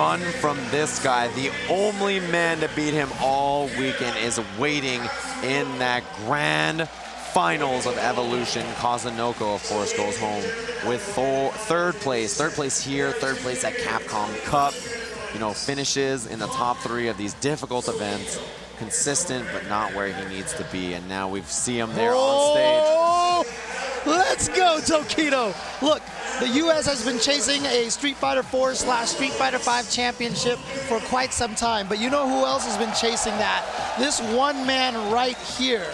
run from this guy. The only man to beat him all weekend is waiting in that grand finals of Evolution. Kazunoko, of course, goes home with third place. Third place here, third place at Capcom Cup. You know, finishes in the top 3 of these difficult events. Consistent, but not where he needs to be. And now we see him there on stage. Let's go, Tokido. Look, the U.S. has been chasing a Street Fighter 4/Street Fighter 5 championship for quite some time. But you know who else has been chasing that? This one man right here.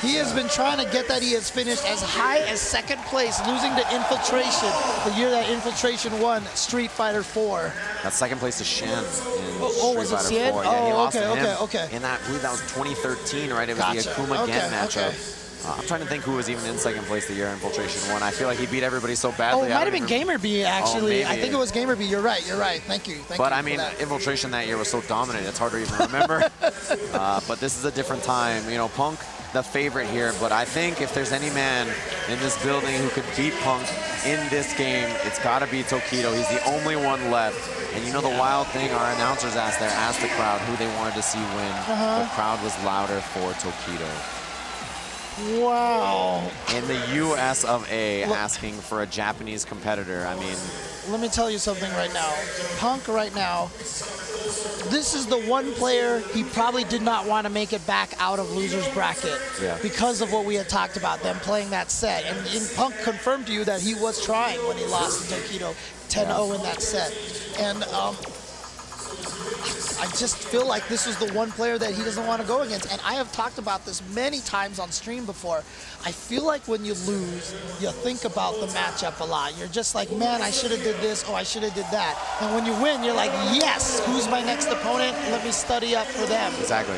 He has been trying to get that. He has finished as high as 2nd place, losing to Infiltration the year that Infiltration won Street Fighter 4. That's 2nd place to Shen in was it Street Fighter 4. Yeah, he lost to him. Okay. In that, I believe that was 2013, right? It was Gotcha. the Akuma Gen matchup. Okay. I'm trying to think who was even in 2nd place the year Infiltration won. I feel like he beat everybody so badly. Oh, it might have been Gamerby, actually. Oh, I think it was Gamerby. You're right. You're right. Thank you. But I mean, Infiltration that year was so dominant, it's hard to even remember. But this is a different time. You know, Punk, the favorite here. But I think if there's any man in this building who could beat Punk in this game, it's got to be Tokido. He's the only one left. And you know the wild thing, our announcers asked the crowd who they wanted to see win. The crowd was louder for Tokido. Wow. In the US of A, asking for a Japanese competitor. I mean, let me tell you something right now. Punk right now, this is the one player he probably did not want to make it back out of loser's bracket because of what we had talked about, them playing that set. And Punk confirmed to you that he was trying when he lost to Tokido 10-0 in that set. And I just feel like this is the one player that he doesn't want to go against. And I have talked about this many times on stream before. I feel like when you lose, you think about the matchup a lot. You're just like, man, I should have did this. Oh, I should have did that. And when you win, you're like, yes, who's my next opponent? Let me study up for them. Exactly.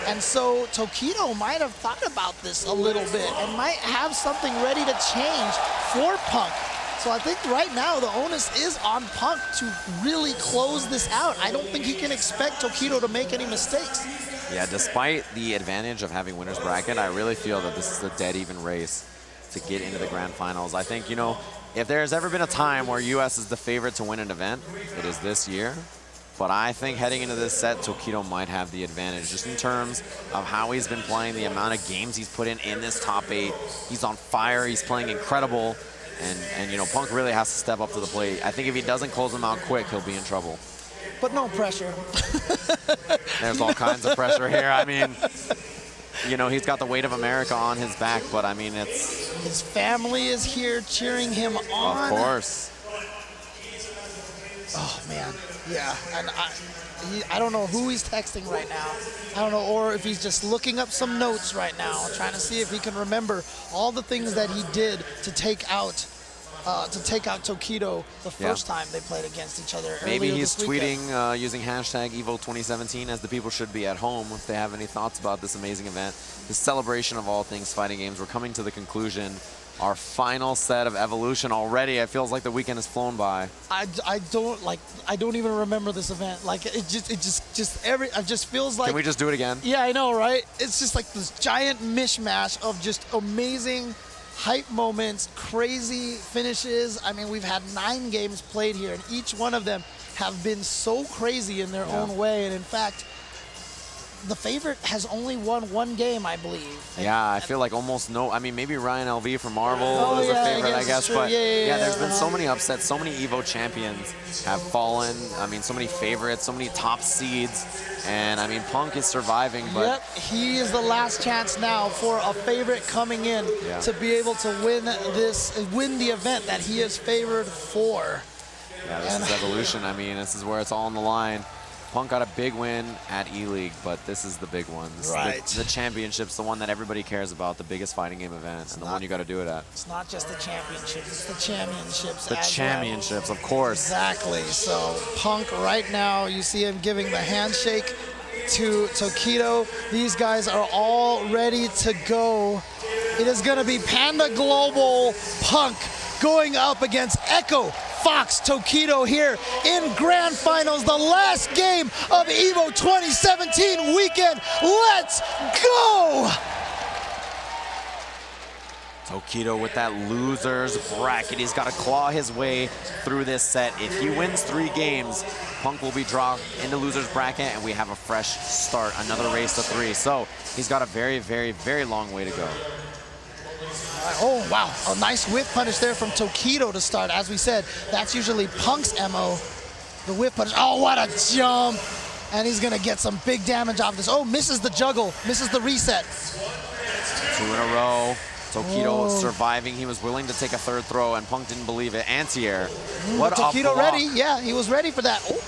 And so Tokido might have thought about this a little bit and might have something ready to change for Punk. So I think right now the onus is on Punk to really close this out. I don't think he can expect Tokido to make any mistakes. Yeah, despite the advantage of having winner's bracket, I really feel that this is a dead even race to get into the grand finals. I think, you know, if there's ever been a time where US is the favorite to win an event, it is this year. But I think heading into this set, Tokido might have the advantage just in terms of how he's been playing, the amount of games he's put in this top 8. He's on fire, he's playing incredible. And you know, Punk really has to step up to the plate. I think if he doesn't close him out quick, he'll be in trouble. But no pressure. There's all kinds of pressure here. I mean, you know, he's got the weight of America on his back, but I mean, it's... His family is here cheering him on. Of course. Oh, man. Yeah, and I don't know who he's texting right now. I don't know, or if he's just looking up some notes right now, trying to see if he can remember all the things that he did to take out Tokido the first time they played against each other. Maybe he's tweeting using hashtag EVO 2017, as the people should be at home if they have any thoughts about this amazing event. This celebration of all things fighting games. We're coming to the conclusion. Our final set of Evolution already. It feels like the weekend has flown by. I don't even remember this event. Like it just feels like. Can we just do it again? Yeah, I know, right? It's just like this giant mishmash of just amazing hype moments, crazy finishes. I mean, we've had 9 games played here, and each one of them have been so crazy in their own way. And in fact, the favorite has only won 1 game, I believe. Yeah, I feel like almost no. I mean, maybe Ryan LV from Marvel is a favorite, I guess. But yeah, there's been so many upsets. So many EVO champions have fallen. I mean, so many favorites, so many top seeds. And I mean, Punk is surviving. But yep, he is the last chance now for a favorite coming in to be able to win the event that he is favored for. Yeah, this is Evolution. I mean, this is where it's all on the line. Punk got a big win at E-League, but this is the big one. Right. The championship's the one that everybody cares about, the biggest fighting game event, and the one you got to do it at. It's not just the championships, it's the championships. The championships, of course. Exactly. So Punk right now, you see him giving the handshake to Tokido. These guys are all ready to go. It is going to be Panda Global Punk going up against Echo Fox Tokido here in Grand Finals, the last game of EVO 2017 weekend. Let's go! Tokido with that loser's bracket. He's got to claw his way through this set. If he wins 3 games, Punk will be dropped into loser's bracket, and we have a fresh start, another race to 3. So he's got a very, very, very long way to go. Oh, wow. A nice whiff punish there from Tokido to start. As we said, that's usually Punk's MO. The whiff punish. Oh, what a jump. And he's going to get some big damage off this. Oh, misses the juggle, misses the reset. 2 in a row. Tokido surviving. He was willing to take a 3rd throw, and Punk didn't believe it. Anti-air. What Tokido a block. ready. Yeah, he was ready for that. Oh.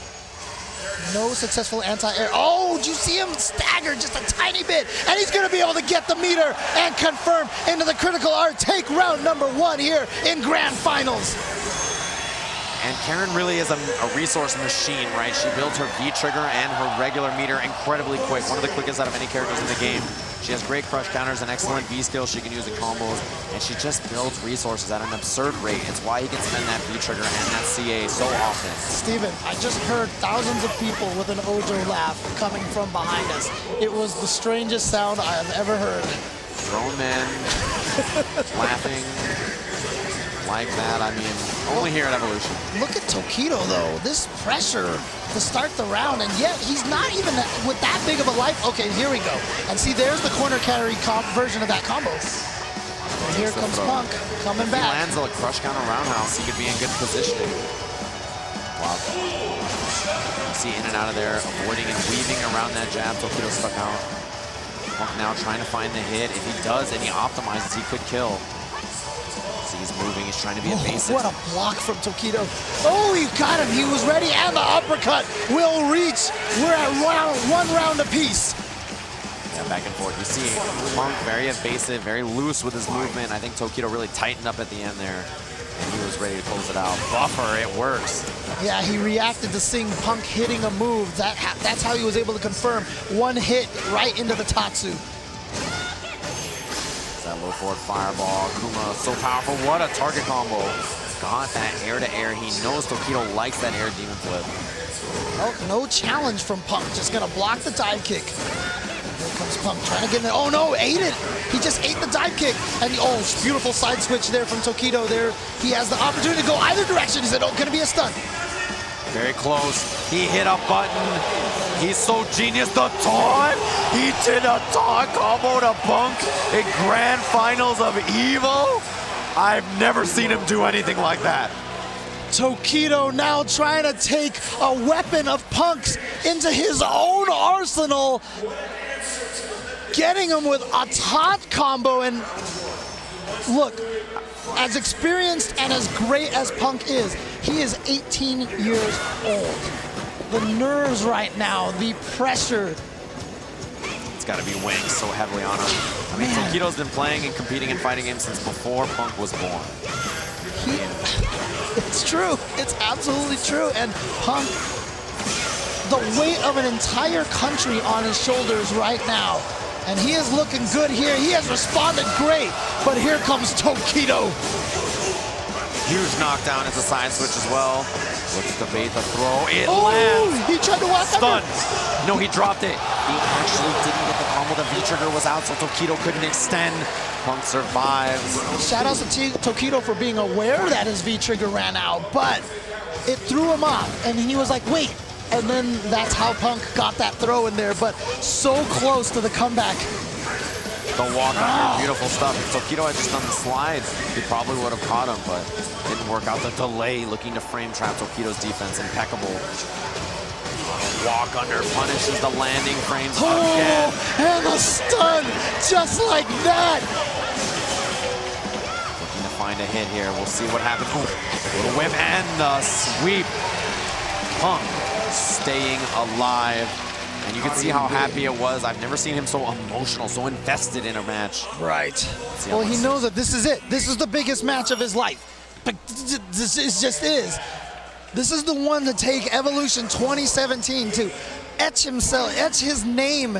No successful anti-air. Oh, did you see him stagger just a tiny bit? And he's going to be able to get the meter and confirm into the critical art. Take round number 1 here in Grand Finals. And Karin really is a resource machine, right? She builds her V-trigger and her regular meter incredibly quick. One of the quickest out of any characters in the game. She has great crush counters and excellent V-skills she can use in combos. And she just builds resources at an absurd rate. It's why he can spend that V-trigger and that CA so often. Steven, I just heard thousands of people with an Ojo laugh coming from behind us. It was the strangest sound I have ever heard. Grown men laughing like that. I mean, only here at Evolution. Look at Tokido, though. This pressure to start the round, and yet he's not even with that big of a life. Okay, here we go. And see, there's the corner carry version of that combo. And here comes Punk coming back. If he lands a crush counter roundhouse, he could be in good positioning. Wow. You see in and out of there, avoiding and weaving around that jab. Tokido stuck out. Punk now trying to find the hit. If he does and he optimizes, he could kill. See, he's moving, he's trying to be evasive. What a block from Tokido. Oh, he got him, he was ready, and the uppercut will reach. We're at 1 round apiece. Yeah, back and forth. You see Punk very evasive, very loose with his movement. I think Tokido really tightened up at the end there, and he was ready to close it out. Buffer, it works. Yeah, he reacted to seeing Punk hitting a move. That's how he was able to confirm 1 hit right into the Tatsu. That low forward fireball. Akuma, so powerful. What a target combo. Got that air to air. He knows Tokido likes that air demon flip. Oh, no challenge from Punk. Just gonna block the dive kick. Here comes Punk trying to get in there. Oh no, ate it. He just ate the dive kick. And oh, beautiful side switch there from Tokido. There, he has the opportunity to go either direction. He said, oh, gonna be a stunt. Very close. He hit a button. He's so genius. The taunt. He did a taunt combo to Punk in Grand Finals of EVO. I've never seen him do anything like that. Tokido now trying to take a weapon of Punk's into his own arsenal. Getting him with a taunt combo. And look, as experienced and as great as Punk is, he is 18 years old. The nerves right now, the pressure. It's got to be weighing so heavily on him. I mean, Tokido's been playing and competing in fighting games since before Punk was born. It's true. It's absolutely true. And Punk, the weight of an entire country on his shoulders right now. And he is looking good here. He has responded great. But here comes Tokido. Huge knockdown as a side switch as well. Looks to bait the throw. It lands. He tried to walk Stunned. No, he dropped it. He actually didn't get the combo. The V-trigger was out, so Tokido couldn't extend. Punk survives. Shout out to Tokido for being aware that his V-trigger ran out, but it threw him off, and he was like, wait. And then that's how Punk got that throw in there, but so close to the comeback. The walk under, beautiful stuff. If Tokido had just done the slide, he probably would have caught him, but didn't work out. The delay, looking to frame trap Tokido's defense, impeccable. Walk under punishes the landing frames again. And a stun, just like that. Looking to find a hit here. We'll see what happens. Ooh, little whip and the sweep. Punk staying alive. And you can see how happy it was. I've never seen him so emotional, so invested in a match. Right. Well, he knows that this is it. This is the biggest match of his life. But this just is. This is the one to take Evolution 2017 to etch his name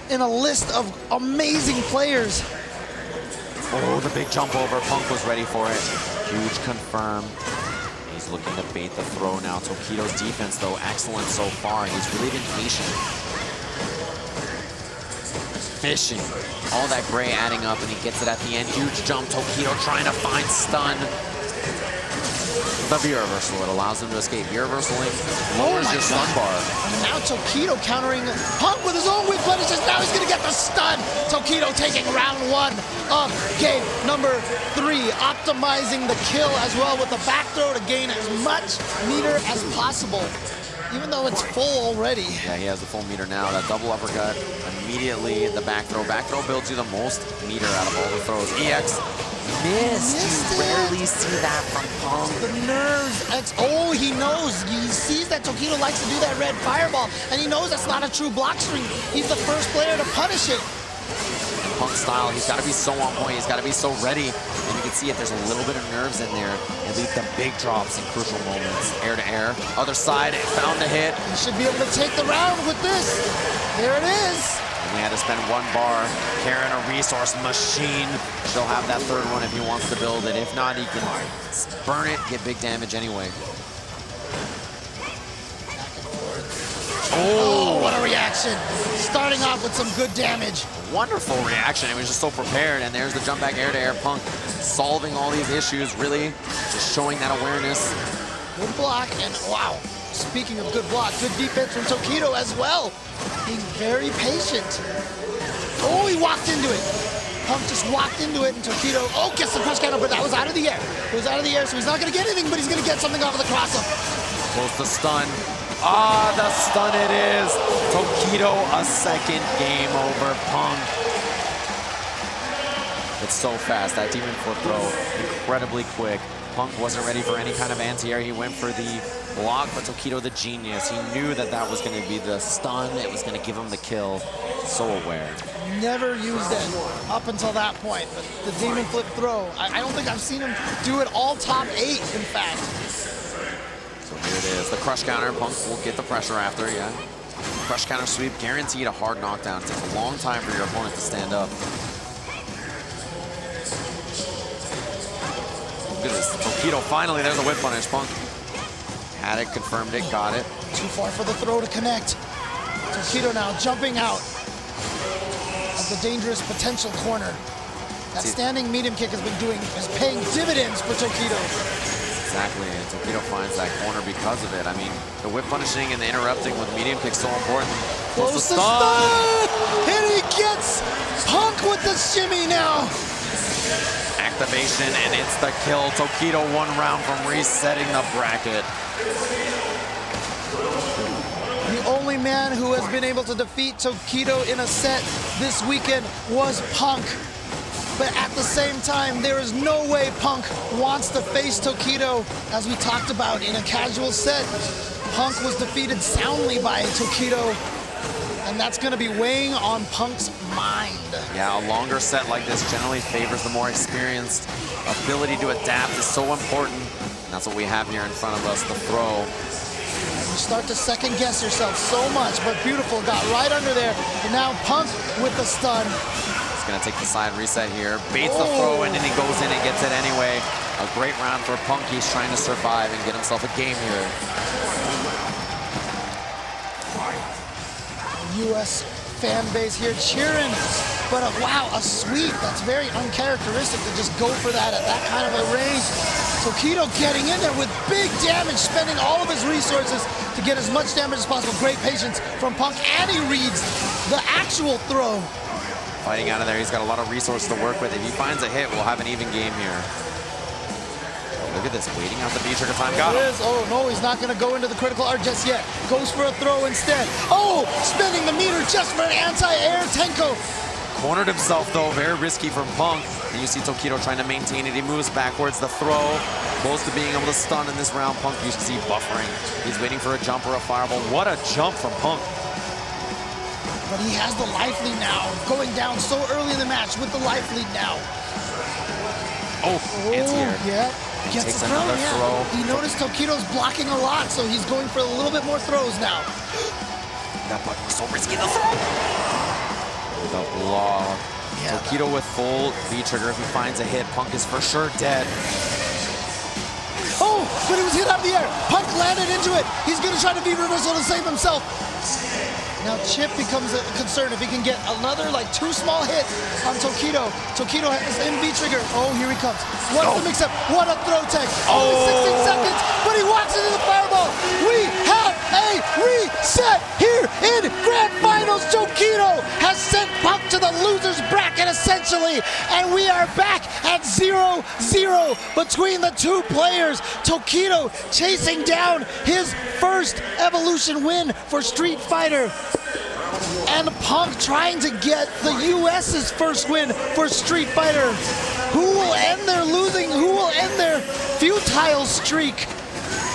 in a list of amazing players. Oh, the big jump over. Punk was ready for it. Huge confirm. He's looking to bait the throw now. Tokido's defense, though, excellent so far. He's really been patient. efficient. All that gray adding up, and he gets it at the end. Huge jump. Tokido trying to find stun. The V reversal, it allows him to escape. V reversaling lowers your stun bar. And now Tokido countering Punk with his own whip punishes. Now he's gonna get the stun. Tokido taking round 1 of game number 3, optimizing the kill as well with the back throw to gain as much meter as possible, even though it's full already. Yeah, he has the full meter now. That double uppercut, immediately the back throw. Back throw builds you the most meter out of all the throws. EX missed. You rarely see that from Punk. The nerves. Oh, he knows. He sees that Tokido likes to do that red fireball, and he knows that's not a true block string. He's the first player to punish it. In Punk's style, he's got to be so on point. He's got to be so ready. And you can see if there's a little bit of nerves in there, it leads to big drops in crucial moments. Air to air. Other side, it found a hit. He should be able to take the round with this. There it is. And we had to spend 1 bar. Karin, a resource machine. She'll have that third one if he wants to build it. If not, he can burn it, get big damage anyway. Oh, what a reaction. Starting off with some good damage. Wonderful reaction. It was just so prepared. And there's the jump back air to air. Punk solving all these issues, really just showing that awareness. Good block, and wow. Speaking of good block, good defense from Tokido as well. Being very patient. Oh, he walked into it. Punk just walked into it, and Tokido, gets the crush counter, but that was out of the air. It was out of the air, so he's not going to get anything, but he's going to get something off of the cross-up. Close to stun. Ah, the stun it is. Tokido, a second game over Punk. It's so fast. That demon flip throw, incredibly quick. Punk wasn't ready for any kind of anti-air. He went for the block, but Tokido, the genius, he knew that that was going to be the stun. It was going to give him the kill. So aware. Never used it up until that point, but the demon flip throw, I don't think I've seen him do it all top 8, in fact. So here it is, the crush counter. Punk will get the pressure after, yeah. Crush counter sweep, guaranteed a hard knockdown. It takes a long time for your opponent to stand up. Look at this, Tokido, finally, there's a whip punish. Punk had it, confirmed it, got it. Too far for the throw to connect. Tokido now jumping out of the dangerous potential corner. That standing medium kick is paying dividends for Tokido. Exactly, and Tokido finds that corner because of it. I mean, the whip punishing and the interrupting with medium kick so important. Close to stun! And he gets Punk with the shimmy now. Activation, and it's the kill. Tokido 1 round from resetting the bracket. The only man who has been able to defeat Tokido in a set this weekend was Punk. But at the same time, there is no way Punk wants to face Tokido, as we talked about in a casual set. Punk was defeated soundly by Tokido, and that's going to be weighing on Punk's mind. Yeah, a longer set like this generally favors the more experienced. Ability to adapt is so important, and that's what we have here in front of us, the throw. You start to second guess yourself so much, but beautiful, got right under there, and now Punk with the stun. Gonna take the side reset here, baits the throw, and then he goes in and gets it anyway. A great round for Punk. He's trying to survive and get himself a game here. U.S. fan base here cheering, but wow, a sweep. That's very uncharacteristic to just go for that at that kind of a range. Tokido getting in there with big damage, spending all of his resources to get as much damage as possible. Great patience from Punk, and he reads the actual throw. Fighting out of there, he's got a lot of resources to work with. If he finds a hit, we'll have an even game here. Look at this, waiting out the V-trigger time. Got him. Oh no, he's not gonna go into the critical art just yet. Goes for a throw instead. Oh, spending the meter just for an anti-air Tenko. Cornered himself though, very risky from Punk. And you see Tokido trying to maintain it. He moves backwards, the throw. Close to being able to stun in this round. Punk, you see buffering. He's waiting for a jump or a fireball. What a jump from Punk. But he has the life lead now, going down so early in the match with the life lead now. Oh, anti-air. Yeah, And gets takes the throw, another throw. He noticed Tokido's blocking a lot, so he's going for a little bit more throws now. That block was so risky, the throw. The block. Yeah. Tokido with full V-trigger. If he finds a hit, Punk is for sure dead. Oh, but he was hit out of the air. Punk landed into it. He's going to try to V reversal to save himself. Now Chip becomes a concern if he can get another like 2 small hits on Tokido. Tokido has in V trigger. Oh, here he comes. What a mix-up. What a throw tech. Only 16 seconds, but he walks into the fireball. We have a reset here in Grand Finals. Tokido has sent Punk to the loser's bracket essentially, and we are back at 0-0 between the 2 players. Tokido chasing down his first Evolution win for Street Fighter. And Punk trying to get the US's first win for Street Fighter. Who will end their losing? Who will end their futile streak?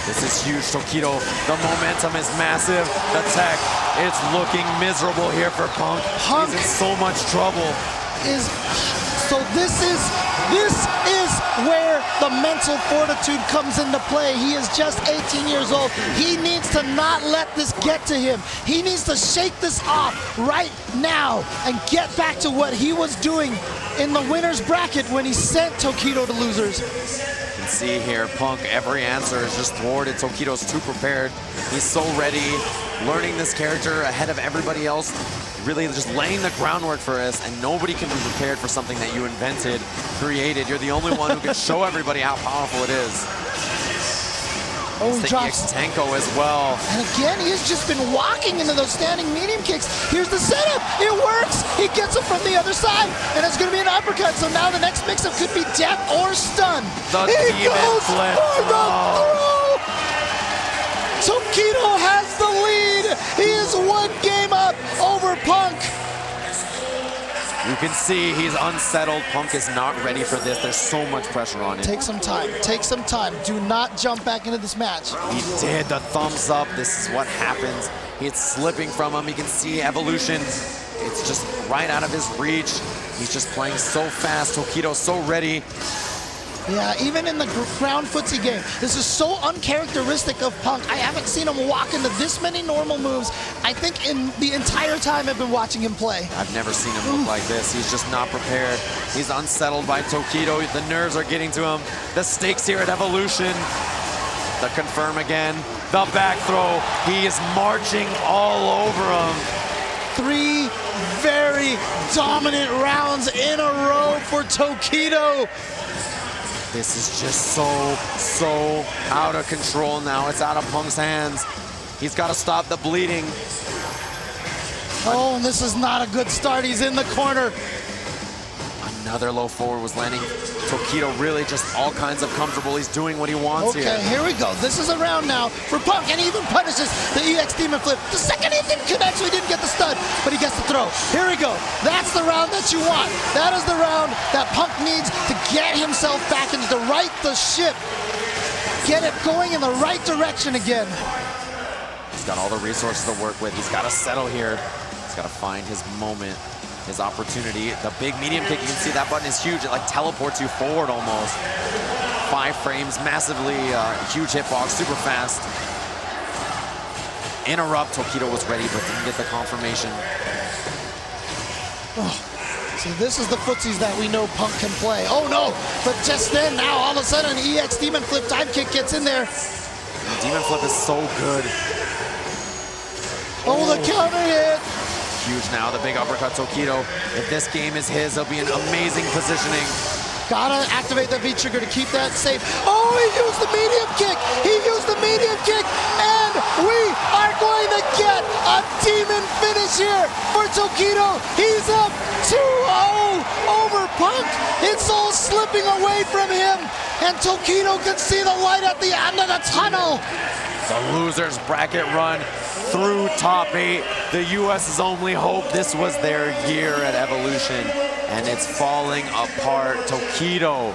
This is huge, Tokido. The momentum is massive. The tech, it's looking miserable here for Punk. He's in so much trouble. This is where the mental fortitude comes into play. He is just 18 years old. He needs to not let this get to him. He needs to shake this off right now and get back to what he was doing in the winner's bracket when he sent Tokido to losers. You can see here, Punk, every answer is just thwarted. Tokido's too prepared. He's so ready, learning this character ahead of everybody else, really just laying the groundwork for us, and nobody can be prepared for something that you invented, created. You're the only one who can show everybody how powerful it is. Oh, he drops Tenko as well. And again, he has just been walking into those standing medium kicks. Here's the setup. It works. He gets him from the other side, and it's going to be an uppercut. So now the next mix-up could be death or stun. He goes for the throw. Tokido has the lead. He is 1 game up over Punk. You can see he's unsettled. Punk is not ready for this. There's so much pressure on him. Take some time. Take some time. Do not jump back into this match. He did the thumbs up. This is what happens. It's slipping from him. You can see Evolution. It's just right out of his reach. He's just playing so fast. Tokido's so ready. Yeah, even in the ground footsie game, this is so uncharacteristic of Punk. I haven't seen him walk into this many normal moves, I think, in the entire time I've been watching him play. I've never seen him look like this. He's just not prepared. He's unsettled by Tokido. The nerves are getting to him. The stakes here at Evolution. The confirm again. The back throw. He is marching all over him. 3 very dominant rounds in a row for Tokido. This is just so out of control now. It's out of Punk's hands. He's got to stop the bleeding. Oh, and this is not a good start. He's in the corner. Another low forward was landing. Tokido really just all kinds of comfortable. He's doing what he wants here. Okay, here we go. This is a round now for Punk, and he even punishes the EX Demon Flip. The second he didn't connect, so he didn't get the stud, but he gets the throw. Here we go. That's the round that you want. That is the round that Punk needs to get himself back and to right the ship. Get it going in the right direction again. He's got all the resources to work with. He's got to settle here. He's got to find his moment, his opportunity. The big medium kick, you can see that button is huge. It like teleports you forward almost. 5 frames, massively huge hitbox, super fast. Interrupt, Tokido was ready but didn't get the confirmation. Oh, see, this is the footsies that we know Punk can play. Oh no, but just then, now all of a sudden, EX Demon Flip dive kick gets in there. Demon Flip is so good. Oh, the counter hit. Huge now, the big uppercut Tokido. If this game is his, it'll be an amazing positioning. Gotta activate the V trigger to keep that safe. Oh, he used the medium kick. He used the medium kick, and we are going to get a demon finish here for Tokido. He's up 2-0 over Punk. It's all slipping away from him, and Tokido can see the light at the end of the tunnel. The losers bracket run through top 8. The US's only hope. This was their year at Evolution, and it's falling apart. Tokido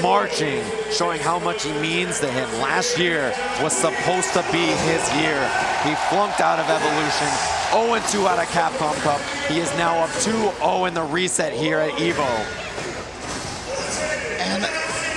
marching, showing how much he means to him. Last year was supposed to be his year. He flunked out of Evolution, 0-2 out of Capcom Cup. He is now up 2-0 in the reset here at EVO. And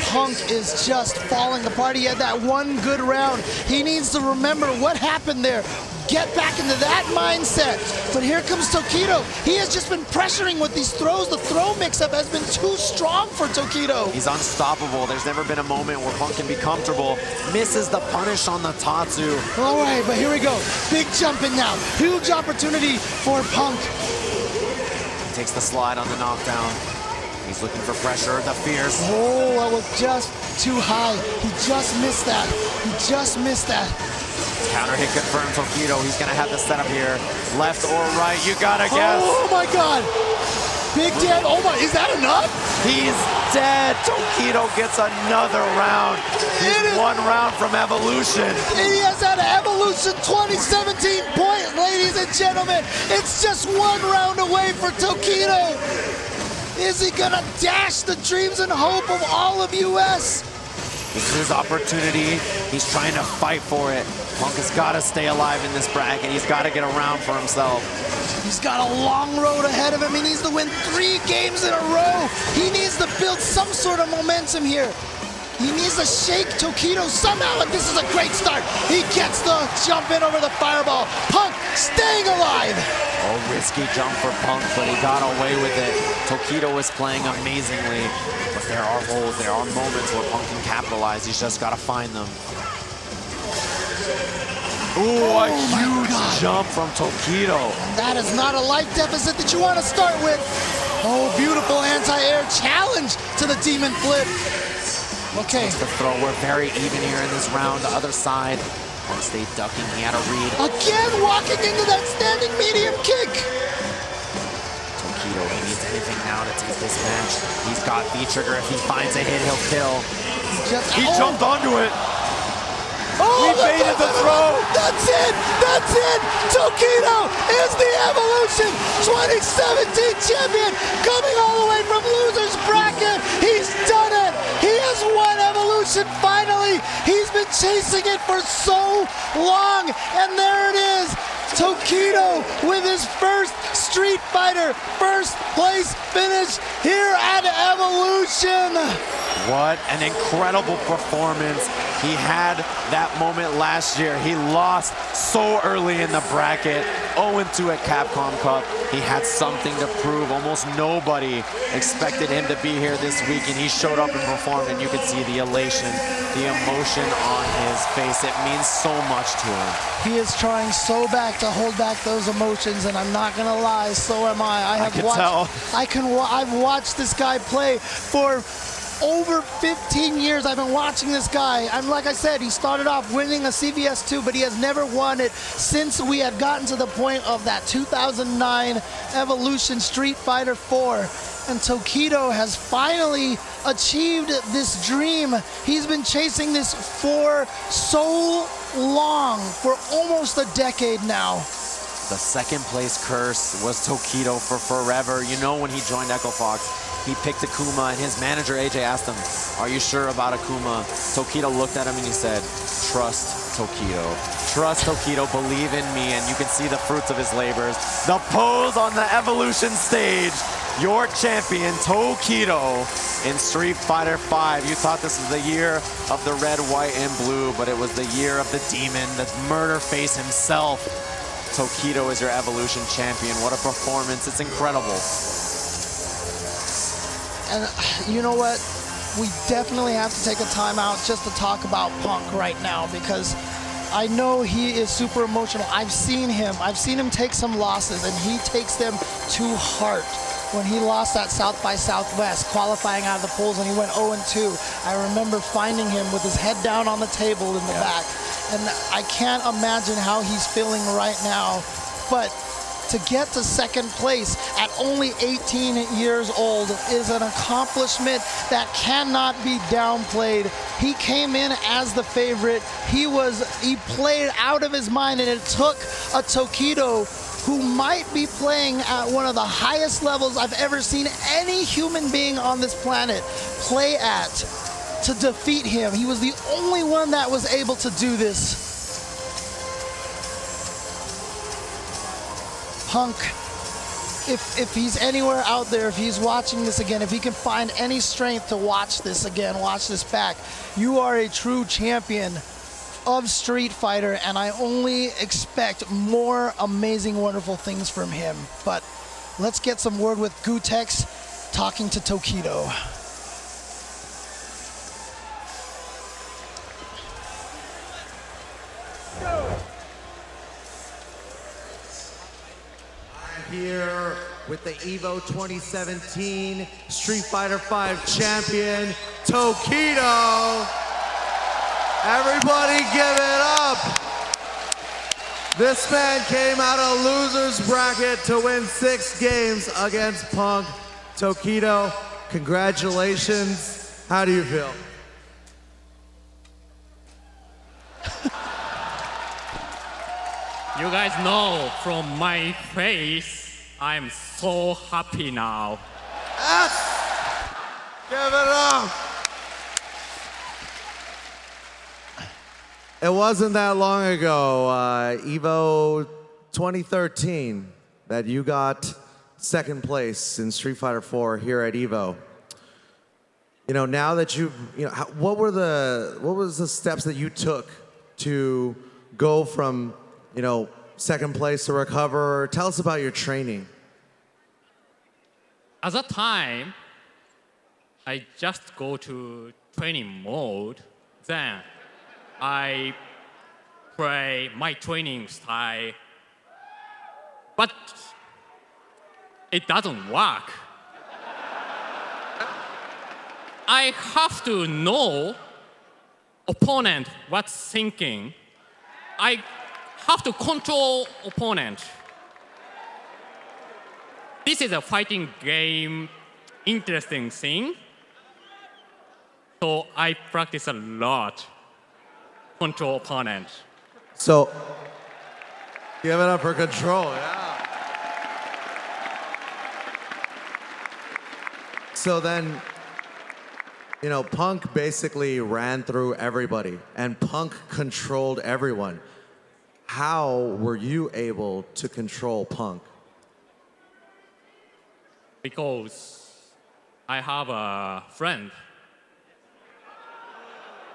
Punk is just falling apart. He had that one good round. He needs to remember what happened there. get back into that mindset. But here comes Tokido. He has just been pressuring with these throws. The throw mix-up has been too strong for Tokido. He's unstoppable. There's never been a moment where Punk can be comfortable. Misses the punish on the Tatsu. All right, but here we go. Big jump in now. Huge opportunity for Punk. He takes the slide on the knockdown. He's looking for pressure, the fierce. Oh, that was just too high. He just missed that. He just missed that. Counter hit confirmed Tokido. He's gonna have the setup here. Left or right, you gotta guess. Oh my God. Big damn, oh my, is that enough? He's dead. Tokido gets another round. He's one round from Evolution. He has that Evolution 2017 point, ladies and gentlemen. It's just one round away for Tokido. Is he gonna dash the dreams and hope of all of US? This is his opportunity. He's trying to fight for it. Punk has got to stay alive in this bracket. He's got to get around for himself. He's got a long road ahead of him. He needs to win 3 games in a row. He needs to build some sort of momentum here. He needs to shake Tokido somehow, and this is a great start. He gets the jump in over the fireball. Punk staying alive. Oh, risky jump for Punk, but he got away with it. Tokido is playing amazingly, but there are holes, there are moments where Punk can capitalize. He's just got to find them. Ooh, a huge jump from Tokido. And that is not a life deficit that you want to start with. Oh, beautiful anti-air challenge to the Demon Flip. Okay. The throw. We're very even here in this round. The other side. Punk stayed ducking. He had a read. Again, walking into that standing medium kick. Tokido, he needs anything now to take this match. He's got V-trigger. If he finds a hit, he'll kill. He jumped onto it. Oh, he baited the throw. That's it. That's it. Tokido is the Evolution 2017 champion, coming all the way from loser's bracket. He's done it. He has won Evolution finally. He's been chasing it for so long, and there it is. Tokido with his first Street Fighter first place finish here at Evolution. What an incredible performance. He had that moment last year. He lost so early in the bracket, 0-2 at Capcom Cup. He had something to prove. Almost nobody expected him to be here this week, and he showed up and performed, and you could see the elation, the emotion on his face. It means so much to him. He is trying so back to hold back those emotions, and I'm not gonna lie, so am I. I've watched this guy play for over 15 years. I've been watching this guy. And like I said, he started off winning a CVS 2, but he has never won it since we had gotten to the point of that 2009 Evolution Street Fighter 4. And Tokido has finally achieved this dream. He's been chasing this for so long, for almost a decade now. The second place curse was Tokido for forever. You know, when he joined Echo Fox, he picked Akuma, and his manager, AJ, asked him, "Are you sure about Akuma?" Tokido looked at him and he said, "Trust Tokido. Trust Tokido, believe in me," and you can see the fruits of his labors. The pose on the Evolution stage. Your champion, Tokido, in Street Fighter V. You thought this was the year of the red, white, and blue, but it was the year of the demon, the murder face himself. Tokido is your Evolution champion. What a performance. It's incredible. And you know what? We definitely have to take a time out just to talk about Punk right now, because I know he is super emotional. I've seen him take some losses, and he takes them to heart. When he lost that South by Southwest, qualifying out of the pools, and he went 0-2, I remember finding him with his head down on the table in the back. And I can't imagine how he's feeling right now. But to get to second place at only 18 years old is an accomplishment that cannot be downplayed. He came in as the favorite. He played out of his mind, and it took a Tokido who might be playing at one of the highest levels I've ever seen any human being on this planet play at, to defeat him. He was the only one that was able to do this. Punk, if he's anywhere out there, if he's watching this again, if he can find any strength to watch this again, watch this back, you are a true champion. of Street Fighter, and I only expect more amazing, wonderful things from him. But let's get some word with Gutex talking to Tokido. Here with the EVO 2017 Street Fighter V champion, Tokido. Everybody give it up. This man came out of loser's bracket to win 6 games against Punk. Tokido, congratulations. How do you feel? You guys know from my face, I'm so happy now. Yes! Give it up. It wasn't that long ago, EVO 2013, that you got second place in Street Fighter 4 here at EVO. You know, now that what was the steps that you took to go from, second place to recover? Tell us about your training. At that time, I just go to training mode. Then I play my training style, but it doesn't work. I have to know opponent what's thinking. I have to control opponent. This is a fighting game, interesting thing. So I practice a lot, control opponent. So, give it up for control, yeah. So then, Punk basically ran through everybody, and Punk controlled everyone. How were you able to control Punk? Because I have a friend.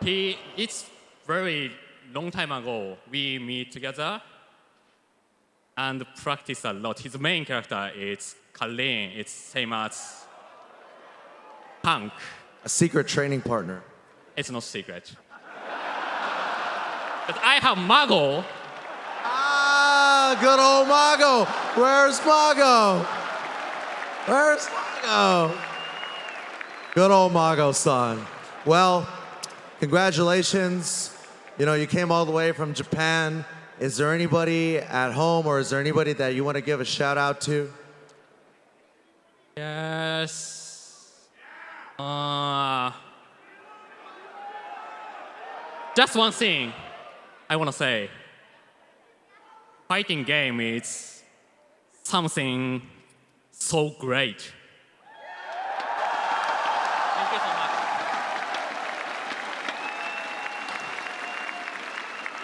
It's very long time ago, we meet together and practice a lot. His main character is Karin. It's same as Punk. A secret training partner. It's not secret. But I have Mago. Ah, good old Mago. Where's Mago? Where's Mago? Good old Mago-san. Well, congratulations. You came all the way from Japan. Is there anybody at home or is there anybody that you want to give a shout out to? Yes. Just one thing I want to say. Fighting game is something so great. Thank you so much.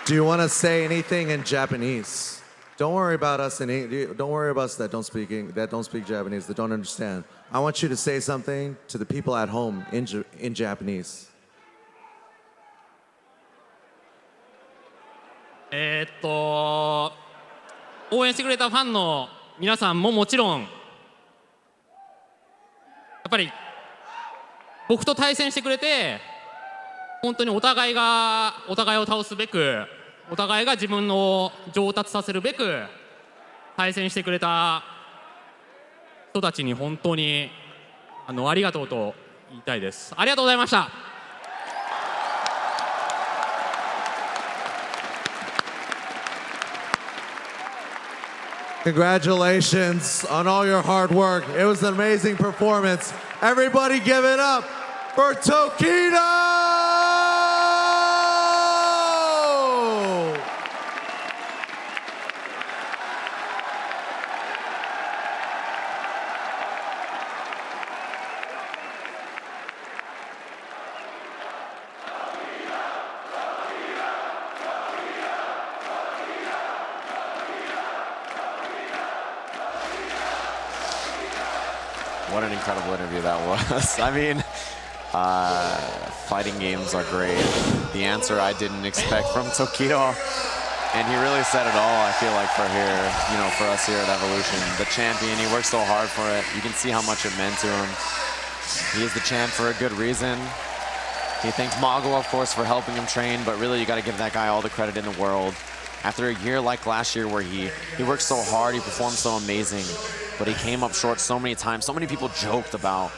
Do you want to say anything in Japanese? Don't worry about us don't worry about us that don't speak Japanese, that don't understand. I want you to say something to the people at home in Japanese. 応援してくれたファンの皆さんももちろん、やっぱり僕と対戦してくれて、本当にお互いを倒すべく、お互いが自分を上達させるべく対戦してくれた人たちに本当にありがとうと言いたいです。ありがとうございました。Congratulations on all your hard work. It was an amazing performance. Everybody give it up for Tokido! What an incredible interview that was. I mean, Fighting games are great. The answer I didn't expect from Tokido. And he really said it all, I feel like, for here, you know, for us here at Evolution. The champion, he worked so hard for it. You can see how much it meant to him. He is the champ for a good reason. He thanks Mago, of course, for helping him train, but really you got to give that guy all the credit in the world. After a year like last year where he worked so hard, he performed so amazing, but he came up short so many times. So many people joked about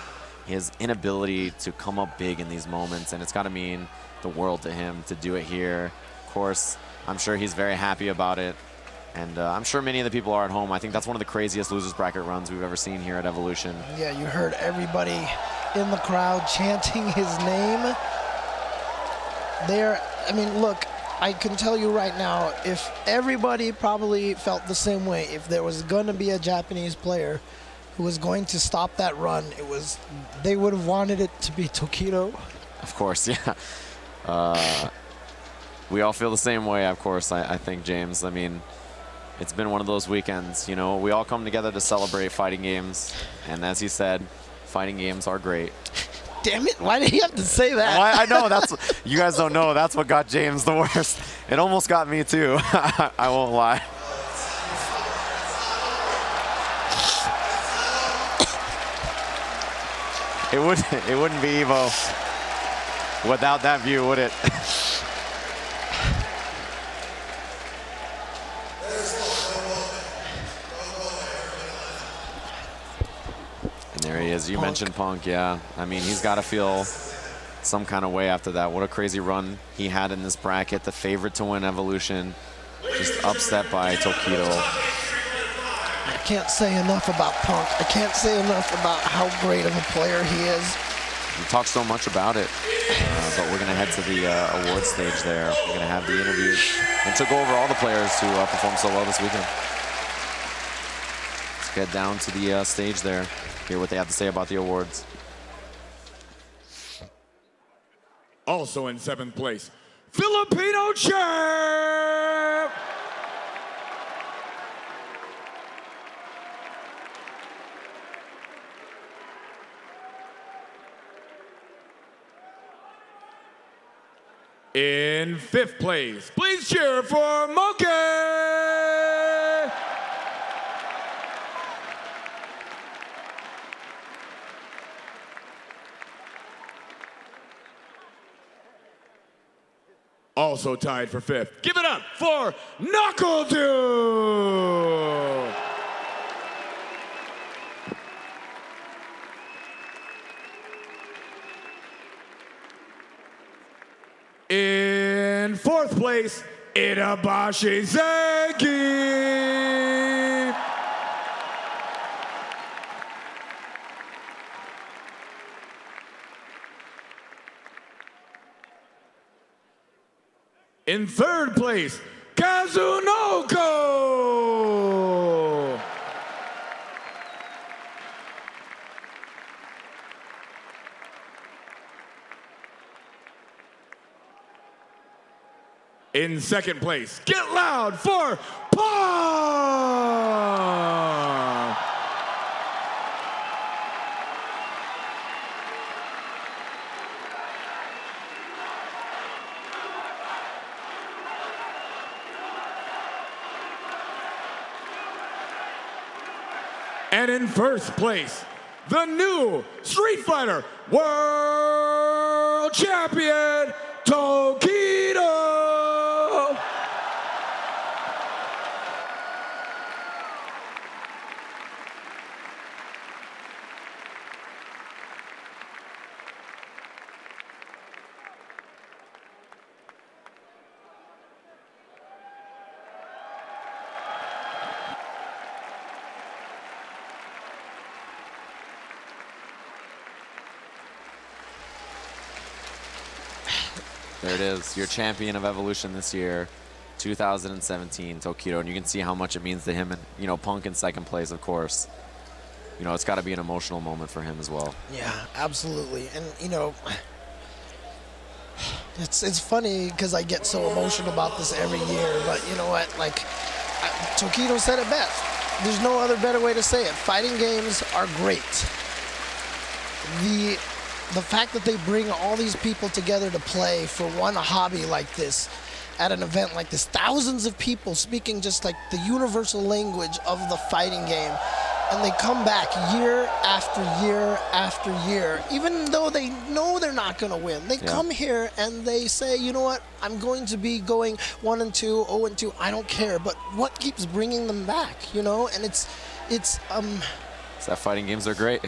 his inability to come up big in these moments, and it's got to mean the world to him to do it here. Of course, I'm sure he's very happy about it, and I'm sure many of the people are at home. I think that's one of the craziest losers bracket runs we've ever seen here at Evolution. Yeah, you heard everybody in the crowd chanting his name. I mean, look, I can tell you right now, if everybody probably felt the same way, if there was going to be a Japanese player who was going to stop that run, they would have wanted it to be Tokido. Of course, yeah. We all feel the same way, of course, I think, James. I mean, it's been one of those weekends, you know. We all come together to celebrate fighting games, and as he said, fighting games are great. Damn it, why did he have to say that? Well, I know, you guys don't know, that's what got James the worst. It almost got me too, I won't lie. It wouldn't be EVO without that view, would it? And there he is. You mentioned Punk, yeah. I mean, he's got to feel some kind of way after that. What a crazy run he had in this bracket. The favorite to win Evolution, just upset by Tokido. I can't say enough about Punk. I can't say enough about how great of a player he is. We talked so much about it, but we're going to head to the award stage there. We're going to have the interviews and to go over all the players who performed so well this weekend. Let's get down to the stage there, hear what they have to say about the awards. Also in 7th place, Filipino champ! In 5th place, please cheer for Monkey! Also tied for 5th. Give it up for Knuckle Dude! In 4th place, Itabashi Zenki. In 3rd place, Kazunoko. In 2nd place, get loud for Pong! And in 1st place, the new Street Fighter World Champion, Tokido! There it is, your champion of Evolution this year, 2017, Tokido. And you can see how much it means to him. And, you know, Punk in 2nd place, of course. You know, it's got to be an emotional moment for him as well. Yeah, absolutely. And, you know, it's funny because I get so emotional about this every year. But you know what? Like, Tokido said it best. There's no other better way to say it. Fighting games are great. The the fact that they bring all these people together to play for one hobby like this, at an event like this, thousands of people speaking just like the universal language of the fighting game, and they come back year after year after year, even though they know they're not going to win. They come here and they say, you know what, I'm going to be going 1-2, 0-2, I don't care. But what keeps bringing them back, you know? And it's that fighting games are great.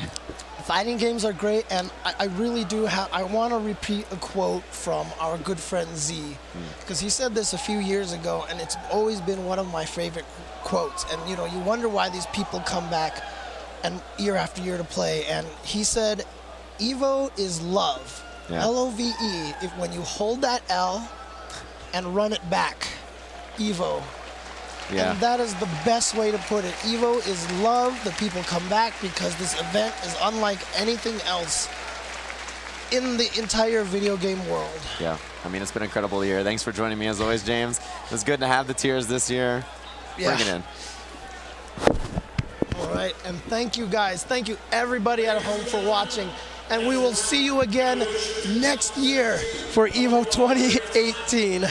Fighting games are great, and I really do I want to repeat a quote from our good friend Z, because he said this a few years ago, and it's always been one of my favorite quotes. And you know, you wonder why these people come back and year after year to play. And he said, "EVO is love, L-O-V-E. If when you hold that L and run it back, EVO." Yeah. And that is the best way to put it. EVO is love. The people come back because this event is unlike anything else in the entire video game world. Yeah, I mean, it's been an incredible year. Thanks for joining me as always, James. It was good to have the tears this year. Yeah. Bring it in. All right, and thank you guys. Thank you everybody at home for watching. And we will see you again next year for EVO 2018.